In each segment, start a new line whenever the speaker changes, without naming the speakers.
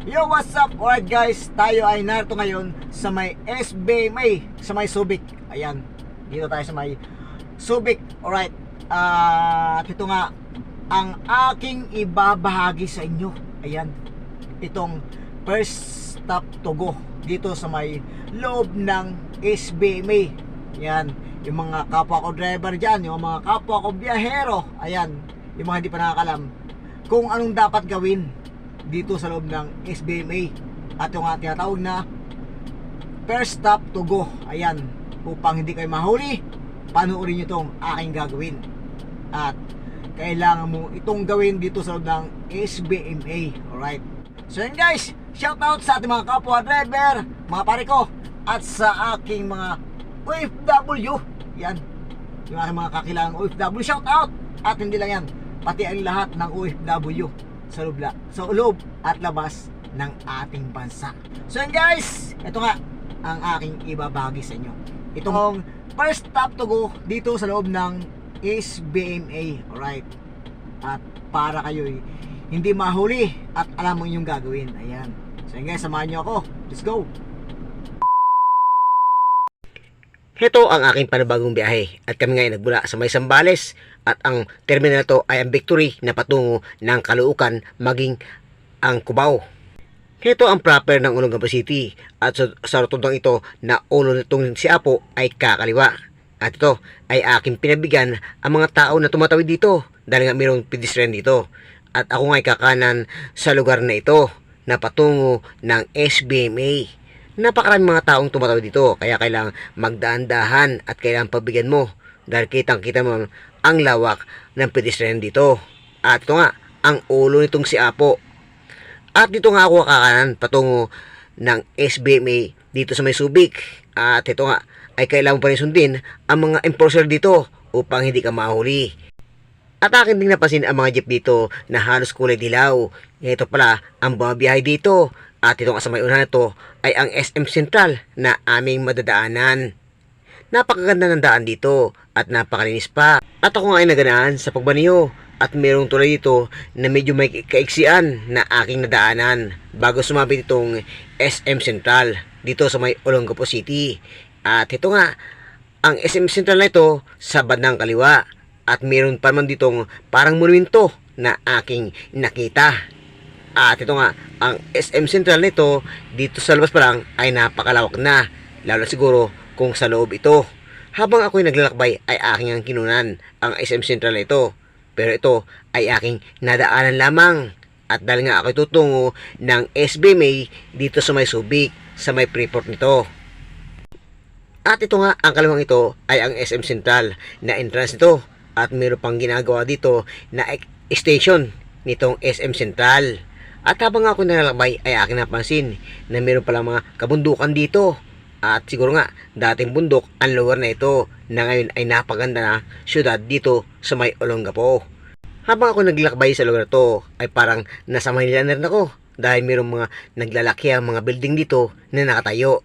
Yo, what's up? Alright guys, tayo ay narito ngayon sa may SBMA, sa may Subic. Ayan, dito tayo sa may Subic. Alright, ito nga ang aking ibabahagi sa inyo. Ayan, itong first stop to go dito sa may loob ng SBMA. Ayan, yung mga kapwa ko driver dyan, yung mga kapwa ko biyahero. Ayan, yung mga hindi pa nakakalam kung anong dapat gawin dito sa loob ng SBMA at yung tinatawag na first stop to go. Ayan, upang hindi kayo mahuli, panoorin nyo itong aking gagawin at kailangan mo itong gawin dito sa loob ng SBMA. Alright, so yun guys, shout out sa ating mga kapwa driver, mga pare ko, at sa aking mga OFW. Yan, yung aking mga kakilangang OFW, shout out. At hindi lang yan, pati ang lahat ng OFW sa loob at labas ng ating bansa. So yun guys, ito nga ang aking ibabahagi sa inyo. Itong first stop to go dito sa loob ng SBMA. Alright, at para kayo hindi mahuli at alam mo yung gagawin. Ayan, so yun guys, samahan nyo ako. Let's go.
Heto ang aking panibagong biyahe at kami ngayon nagmula sa may Zambales at ang terminal na to ay ang Victory na patungo ng Caloocan maging ang Cubao. Heto ang proper ng Olongapo City at sa rotundang ito na ulo nitong si Apo ay kakaliwa. At ito ay aking pinabigyan ang mga tao na tumatawid dito dahil nga mayroong pedestrian dito. At ako nga ay kakanan sa lugar na ito na patungo ng SBMA. Napakaraming mga taong tumatawid dito kaya kailangan magdaan-dahan at kailangan pabigyan mo dahil kitang-kita mo ang lawak ng pedestrian dito. At ito nga ang ulo nitong si Apo. At dito nga ako kakanan patungo ng SBMA dito sa may Subic. At ito nga ay kailangan pa rin sundin ang mga enforcer dito upang hindi ka mahuli. At akin din napansin ang mga jeep dito na halos kulay dilaw. Ito pala ang bumabiyahe dito. At itong sa may unahan nito ay ang SM Central na aming madadaanan. Napakaganda ng daan dito at napakalinis pa. At ako nga ay naganaan sa pagbaniho at mayroong tulay dito na medyo may kaiksian na aking nadaanan bago sumabit itong SM Central dito sa may Olongapo City. At ito nga ang SM Central na ito sa bandang kaliwa at mayroon pa naman ditong parang monumento na aking nakita. At ito nga, ang SM Central nito, dito sa labas pa lang, ay napakalawak na. Lalo siguro kung sa loob ito. Habang ako'y naglalakbay, ay aking ang kinunan ang SM Central nito. Pero ito ay aking nadaanan lamang. At dahil nga ako'y tutungo ng SBMA dito sa may Subic, sa may Freeport nito. At ito nga, ang kalawang ito ay ang SM Central na entrance nito. At mayroon pang ginagawa dito na station nitong SM Central. At habang ako nalalakbay ay aking napansin na meron palang mga kabundukan dito. At siguro nga dating bundok ang lugar na ito na ngayon ay napaganda na syudad dito sa may Olongapo. Habang ako naglalakbay sa lugar to ay parang nasa Manila na rin ako dahil mayroong mga naglalaki ang mga building dito na nakatayo.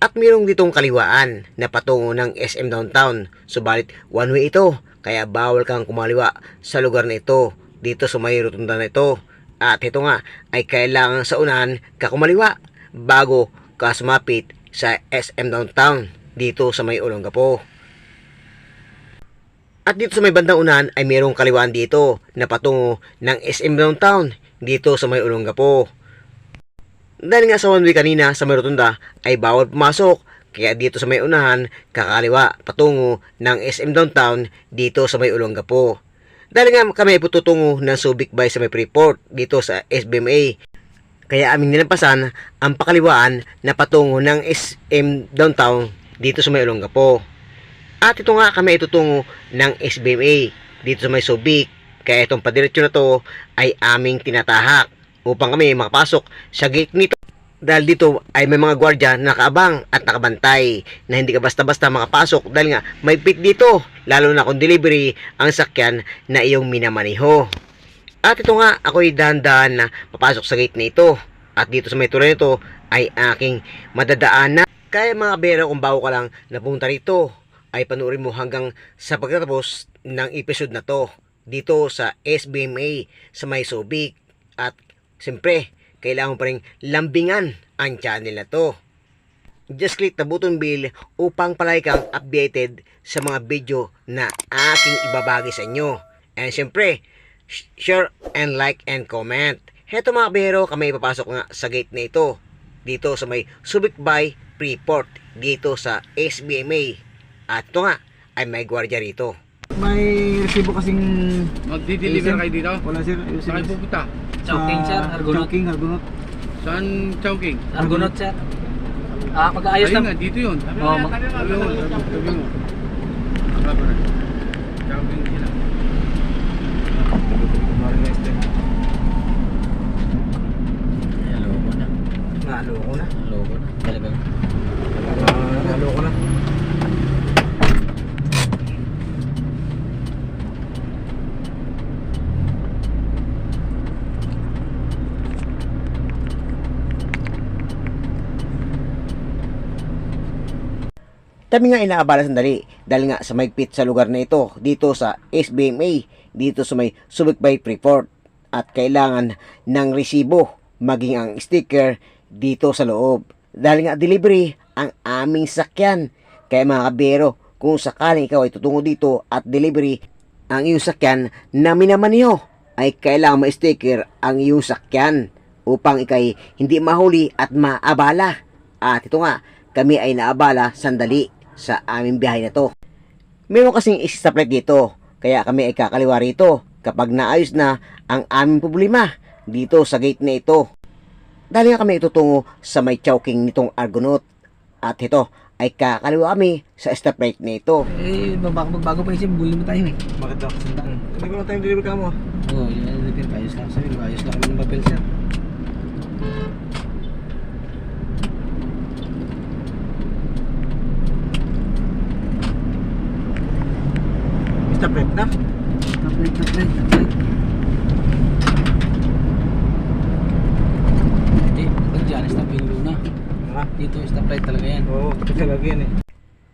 At mayroong ditong kaliwaan na patungo ng SM Downtown. Subalit one way ito kaya bawal kang kumaliwa sa lugar na ito dito sa may rotunda na ito. At ito nga ay kailangan sa unahan ka kumaliwa bago ka sumapit sa SM Downtown dito sa may Olongapo. At dito sa may bandang unahan ay mayroong kaliwaan dito na patungo ng SM Downtown dito sa may Olongapo. Dahil nga sa one way kanina sa may rotunda ay bawal pumasok kaya dito sa may unahan kakaliwa patungo ng SM Downtown dito sa may Olongapo. Dahil nga kami pututungo ng Subic by sa may Freeport dito sa SBMA. Kaya aming nilampasan ang pakaliwaan na patungo ng SM Downtown dito sa may Olongapo. At ito nga kami itutungo ng SBMA dito sa may Subic. Kaya itong padiretso na to ay aming tinatahak upang kami makapasok sa gate nito. Dahil dito ay may mga gwardiya na nakaabang at nakabantay na hindi ka basta-basta makapasok dahil nga may pit dito, lalo na kung delivery ang sakyan na iyong minamaniho. At ito nga, ako'y dahan-dahan na papasok sa gate na ito. At dito sa may tulay nito ay aking madadaanan. Kaya mga bero, kung bago ka lang napunta rito, ay panuorin mo hanggang sa pagtatapos ng episode na to dito sa SBMA sa may Subic. At siyempre, kailangan pa rin lambingan ang channel na to. Just click the button bell upang palagi kang updated sa mga video na aking ibabagi sa inyo. And syempre, share and like and comment. Heto mga kabiyahero, kami ipapasok nga sa gate na ito. Dito sa may Subic Bay Freeport, dito sa SBMA. At ito nga, ay may gwardiya rito.
May resibo kasing
Magdi-deliver kayo dito?
wala sir.
Saan kayo pupunta?
Chowking, sir. Argonaut.
Argonaut.
Saan Chowking?
Argonaut, sir. Pag-aayos
Ayun
lang.
nga, dito yun.
Oo,
Sabi mo. Chowking sila.
Naloko na.
Naloko na.
Naloko na. Talagang.
Naloko na.
Kami nga inaabala sandali dahil nga sa maigpit sa lugar na ito dito sa SBMA, dito sa may Subic Bay Freeport, at kailangan ng resibo maging ang sticker dito sa loob dahil nga delivery ang aming sakyan. Kaya mga kabiyahero, kung sakaling ikaw ay tutungo dito at delivery ang iyong sakyan na minaman niyo, ay kailangan ma-sticker ang iyong sakyan upang ikay hindi mahuli at maabala. At ito nga, kami ay naabala sandali sa aming biyahe na to. Meron kasing stoplight dito, kaya kami ay kakaliwa rito kapag naayos na ang aming problema dito sa gate na ito. Dahil nga kami itutungo sa may Chowking nitong Argonaut, at ito ay kakaliwa kami sa stoplight na ito.
Magbago pa isip, bulin mo tayo eh.
Bakit daw?
Sandaan.
Hindi ko na tayong deliver ka mo.
Oo, yun ang repair. Ayos lang. Sabi ko, ayos lang kami ng papel, sir.
Stoplight na.
Taplet. Hindi, pag dyan, stop yung luna.
Ha?
Dito, stoplight talaga yan.
Oo, talaga yan eh.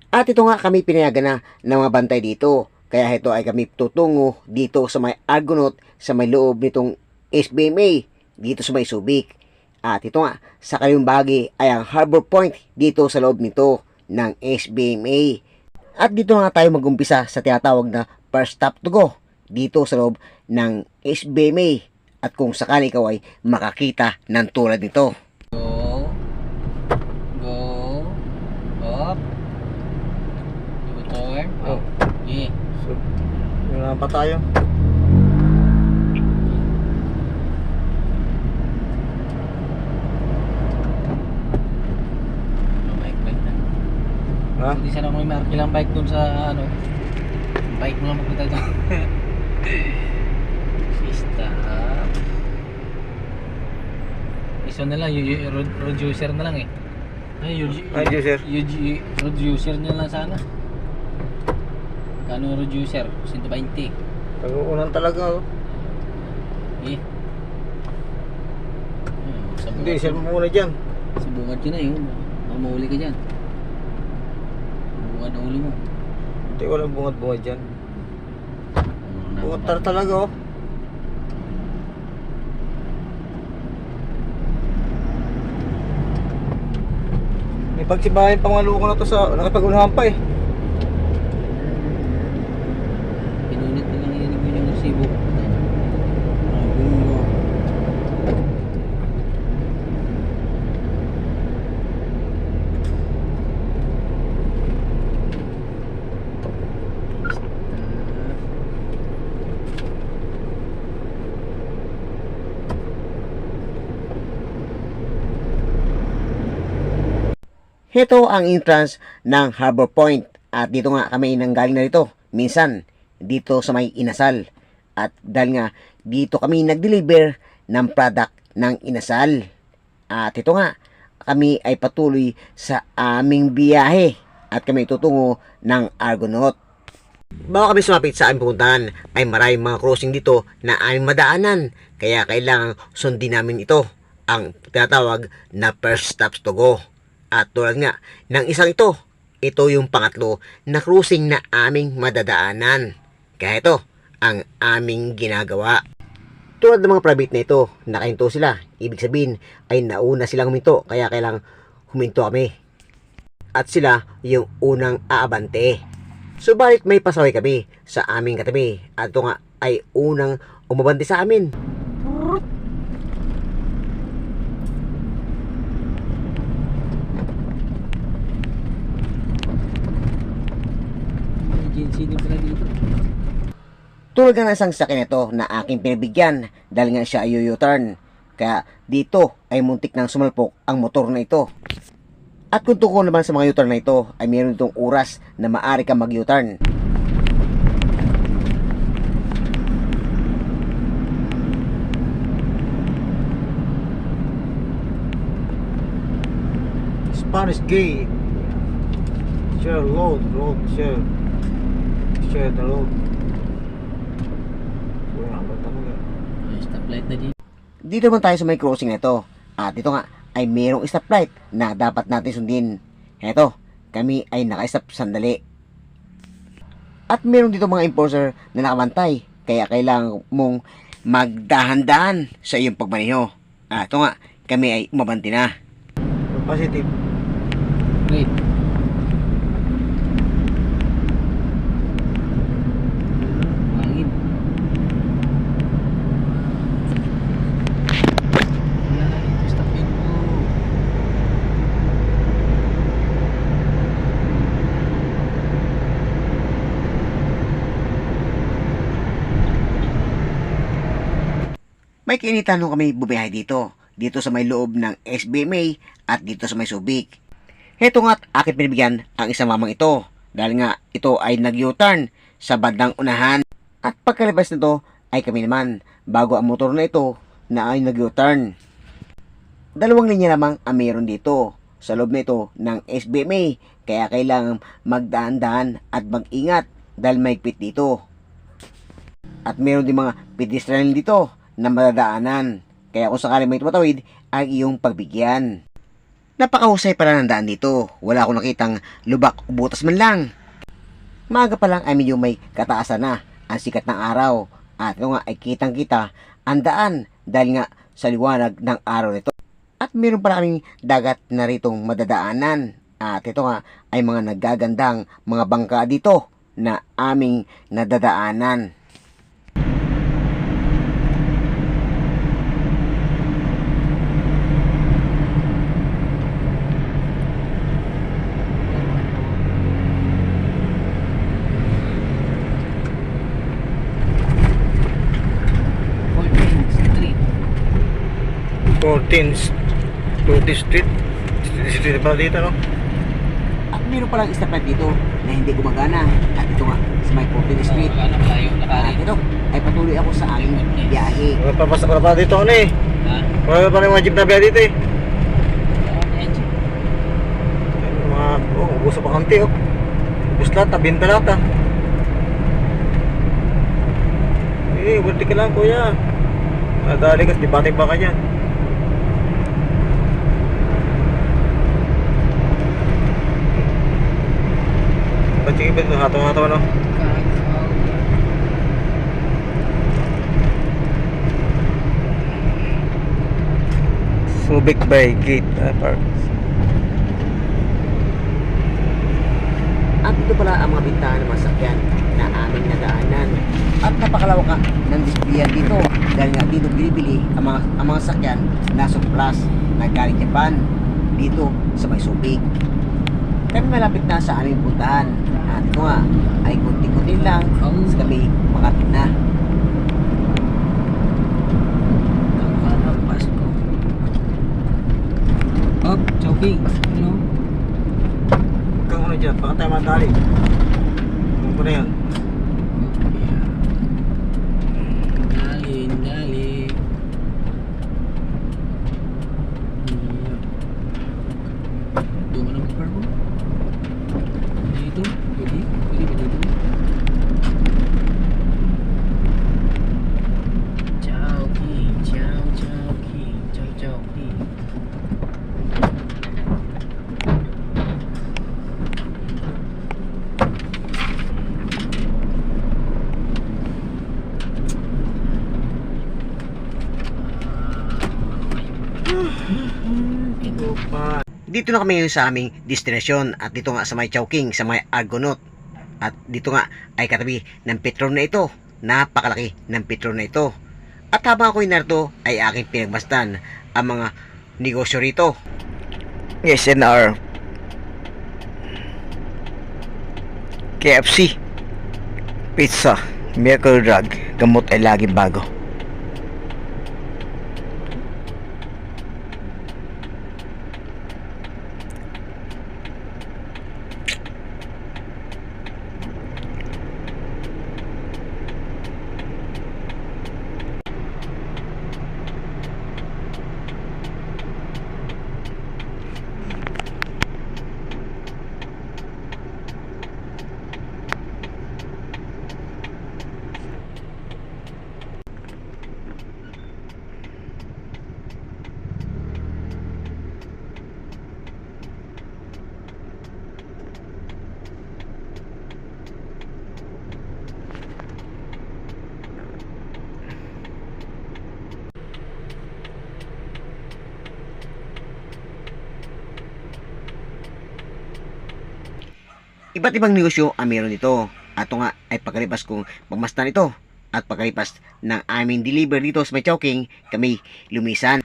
At ito nga kami pinayagan na ng mga bantay dito. Kaya ito ay kami tutungo dito sa may Argonaut, sa may loob nitong SBMA, dito sa may Subic. At ito nga, sa kaliwang bahagi ay ang Harbor Point dito sa loob nito ng SBMA. At dito nga tayo mag-umpisa sa tinatawag na first stop to go dito sa loob ng SBMA. At kung sakali ikaw ay makakita ng tulad nito.
Go. Up. Turn.
Oh.
Yeah.
So, yun naman pa tayo.
Bike na.
Ha?
Hindi sana may mark ilang bike dun sa ano. Bike mo lang magpunta doon. Stop. Iso na lang, road user na lang eh. Ay,
Road user.
road user na lang sana. Kano road user? 120.
Pag-uunan talaga oh.
Eh. Sa
Hindi, sir mo muna dyan.
Sa bungad yun na yun. Baka mahuli ka dyan. Bungad na huli mo.
Hindi, walang bungad-bungad dyan. Bungad talaga oh. May pagsibahin pang maluko na to sa nakipag-unahan pa eh.
Pinunit na lang yun yung resibo. Bingo.
Ito ang entrance ng Harbor Point, at dito nga kami nanggaling na rito minsan dito sa may Inasal, at dahil nga dito kami nag-deliver ng product ng Inasal. At ito nga, kami ay patuloy sa aming biyahe at kami tutungo ng Argonaut. Bago kami sumapit sa aming pupuntahan ay maraming mga crossing dito na aming madaanan, kaya kailangan sundin namin ito, ang tinatawag na first stops to go. At tulad nga ng isang ito yung pangatlo na cruising na aming madadaanan. Kaya ito ang aming ginagawa. Tulad ng mga private na ito, nakahinto sila Ibig sabihin ay nauna silang huminto, kaya kailang huminto kami. At sila yung unang aabante. Subalit may pasaway kami sa aming katabi at ito nga ay unang umabante sa amin.
Agency din pala dito.
Tulad nga ng isang sakin ito na aking pinabigyan dahil nga siya ay U-turn. Kaya dito ay muntik nang sumalpok ang motor na ito. At kung tungkol naman sa mga U-turn na ito ay mayroon itong oras na maaari kang mag-U-turn.
Spanish gate. Share load, share the load.
Ay, stoplight na dito.
Dito naman tayo sa may crossing na ito. At ito nga ay mayroong stoplight na dapat natin sundin. Heto, kami ay naka-stop sandali. At meron dito mga enforcer na nakabantay. Kaya kailangan mong magdahan-dahan sa iyong pagmaneho. Ito nga, kami ay umabanti na.
Positive.
Wait. Hangin. Wala na dito. Stopin ko.
May kainitan nung kami bumiyahe dito. Dito sa may loob ng SBMA at dito sa may Subic. Heto nga't aking pinibigyan ang isang mamang ito. Dahil nga ito ay nag-U-turn sa bandang unahan. At pagkalabas nito ay kami naman bago ang motor na ito na ay nag-U-turn. Dalawang linya lamang ang mayroon dito sa loob na ito ng SBMA. Kaya kailangan magdaan-daan at mag-ingat dahil mahigpit dito. At mayroon din mga pedestrian dito na madadaanan. Kaya kung sakali may tumatawid, ay iyong pagbigyan. Napakahusay pala ng daan dito. Wala akong nakitang lubak o butas man lang. Maaga pa lang ay medyo may kataasan na ang sikat ng araw. At ito nga ay kitang kita ang daan dahil nga sa liwanag ng araw nito. At meron pala kaming dagat na ritong madadaanan. At ito nga ay mga naggagandang mga bangka dito na aming nadadaanan.
Street.
14th Street. Street pa dito, no?
At meron palang stoplight dito na hindi gumagana. At ito nga sa may 14th Street.
Wala na malayo.
At
Nakarin.
ito ay patuloy ako sa aking biyahe.
Wala pa dito, ano eh.
Ha?
Wala pa rin mga jeep na biya dito eh.
Oo, medyo.
Mga, ubus pa kanti, oh. Ubus lahat, tabinta lahat, ah. Berti ka lang, kuya. Nadali ka, di bating pa ka dyan. Ba't yung iba, hataw-hataw, no? Subic by Gate Park.
At ito pala ang mga bintana ng mga sakyan na aming nadaanan. At napakalawak ng displayan dito dahil nga dito binibili ang mga sakyan na surplus na galing Japan dito sa may Subic. Kami malapit na sa aming puntahan. At ito nga ay kunti-kunti lang sa kami makapit na.
Up, choking. Ano?
Kang ano dyan, baka tayo madali. Ano po na yan?
Dali, dali. Doon ka na mag-park mo? Dito? Pwede? Pwede ba dito? Chowking, chow, chowking, chow, chowking.
Tigupan. Dito na kami ngayon sa aming destinasyon at dito nga sa may Chowking, sa may Argonaut. At dito nga ay katabi ng petrol na ito. Napakalaki ng petrol na ito. At habang ako'y narito ay aking pinagmasdan ang mga negosyo rito. Yes, NR. KFC, pizza, Miracle Drug, gamot ay laging bago. Iba't ibang negosyo ang meron dito. Ato nga ay pagkalipas kong pagmasdan ito at pagkalipas ng aming deliver dito sa may Chowking, kami lumisan.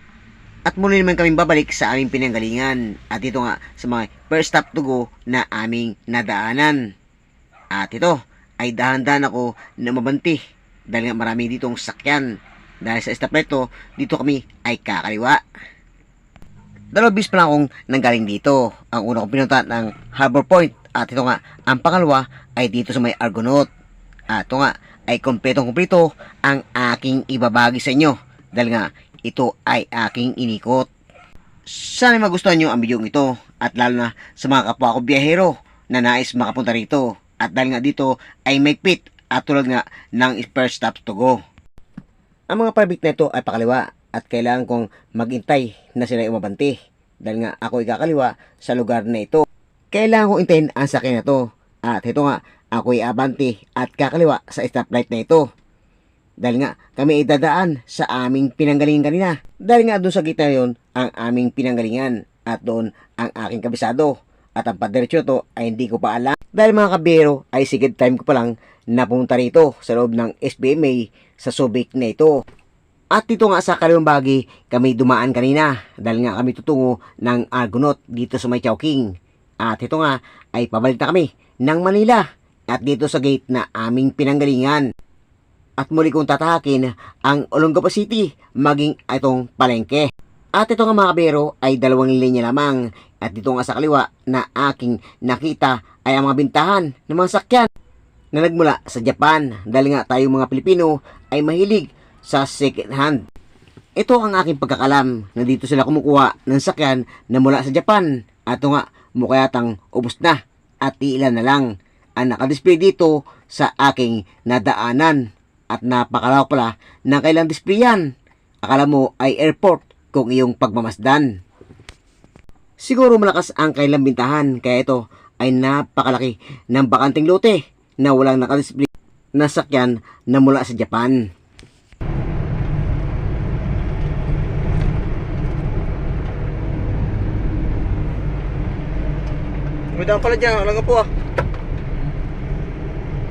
At muli naman kaming babalik sa aming pinanggalingan at dito nga sa mga first stop to go na aming nadaanan. At ito ay dahan-dahan ako na mabanti dahil nga marami ditong sakyan. Dahil sa stoplight to, dito kami ay kakaliwa. Dalawang bis pa lang akong nanggaling dito. Ang una kong pinunta ng Harbor Point. At ito nga, ang pangalawa ay dito sa may Argonaut. At ito nga, ay kompletong-kompleto ang aking ibabagi sa inyo. Dahil nga, ito ay aking inikot. Sana magustuhan nyo ang video ito. At lalo na sa mga kapwa ko biyahero na nais makapunta rito. At dahil nga dito ay may pit at tulad nga ng first stop to go. Ang mga private na ito ay pakaliwa. At kailangan kong maghintay na sila umabanti. Dahil nga ako ay kakaliwa sa lugar na ito. Kailangan kong intayin ang sakyan na to. At ito nga, ako ay abanti at kakaliwa sa stoplight na ito. Dahil nga, kami ay dadaan sa aming pinanggalingan kanina. Dahil nga doon sa gitna yon ang aming pinanggalingan. At doon ang aking kabisado. At ang padiretso to ay hindi ko pa alam. Dahil mga kabiyero ay sigid time ko pa lang napunta rito sa loob ng SBMA sa Subic na ito. At dito nga sa kaliwang bahagi kami dumaan kanina. Dahil nga kami tutungo ng Argonaut dito sa may Chowking. At ito nga ay pabalik na kami ng Manila at dito sa gate na aming pinanggalingan. At muli kong tatahakin ang Olongapo City maging itong palengke. At ito nga mga kabero ay 2 linya lamang. At dito nga sa kaliwa na aking nakita ay ang mga bintahan ng mga sakyan na nagmula sa Japan. Dahil nga tayo mga Pilipino ay mahilig sa second hand. Ito ang aking pagkakalam na dito sila kumukuha ng sakyan na mula sa Japan. At ito nga mukha yatang ubos na at ilan na lang ang nakadisplay dito sa aking nadaanan. At napakalawak pala ng kailang displayan. Akala mo ay airport kung iyong pagmamasdan. Siguro malakas ang kailang bintahan kaya ito ay napakalaki ng bakanting lote na walang nakadisplay na sakyan na mula sa Japan.
May daan pala dyan, alam nga po ah.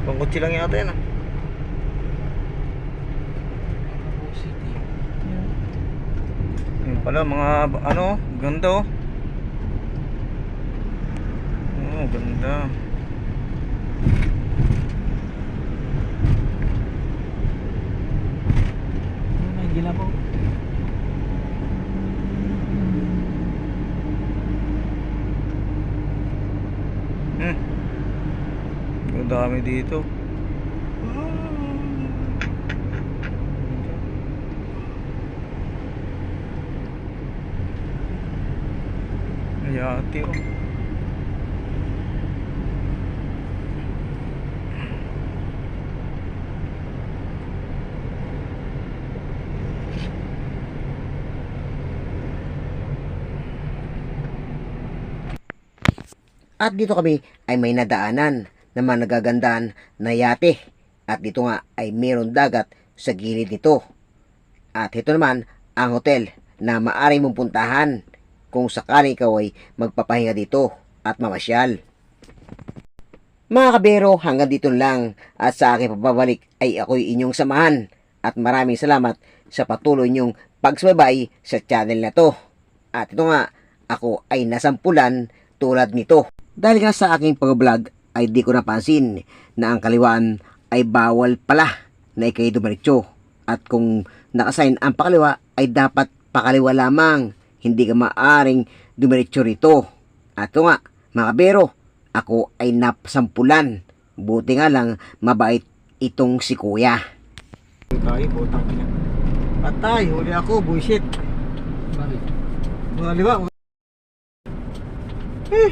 Pangkutsi lang yata yan ah.
City.
Yun pala mga ano, ganda oh. Oh, ganda.
May gila po.
Ganda kami dito. Ayati oh.
At dito kami ay may nadaanan naman nagagandahan na yate. At dito nga ay mayroon dagat sa gilid nito. At ito naman ang hotel na maaari mong puntahan. kung sakali ikaw ay magpapahinga dito at mamasyal. Mga kabero, hanggang dito lang at sa aking pagbabalik ay ako'y inyong samahan at maraming salamat sa patuloy niyong pagsubaybay sa channel na to. At ito nga, ako ay nasampulan tulad nito. Dahil nga sa aking pag-vlog ay di ko napansin na ang kaliwaan ay bawal pala na ikay dumiretso. At kung nakasign ang pakaliwa ay dapat pakaliwa lamang. Hindi ka maaring dumiretso rito. At ito nga, mga kabero, ako ay nasampulan. Buti nga lang mabait itong si kuya.
Tayo, butang ina. Patay, huli ako, bullshit.
Bakit?
Mga liwa. Eh,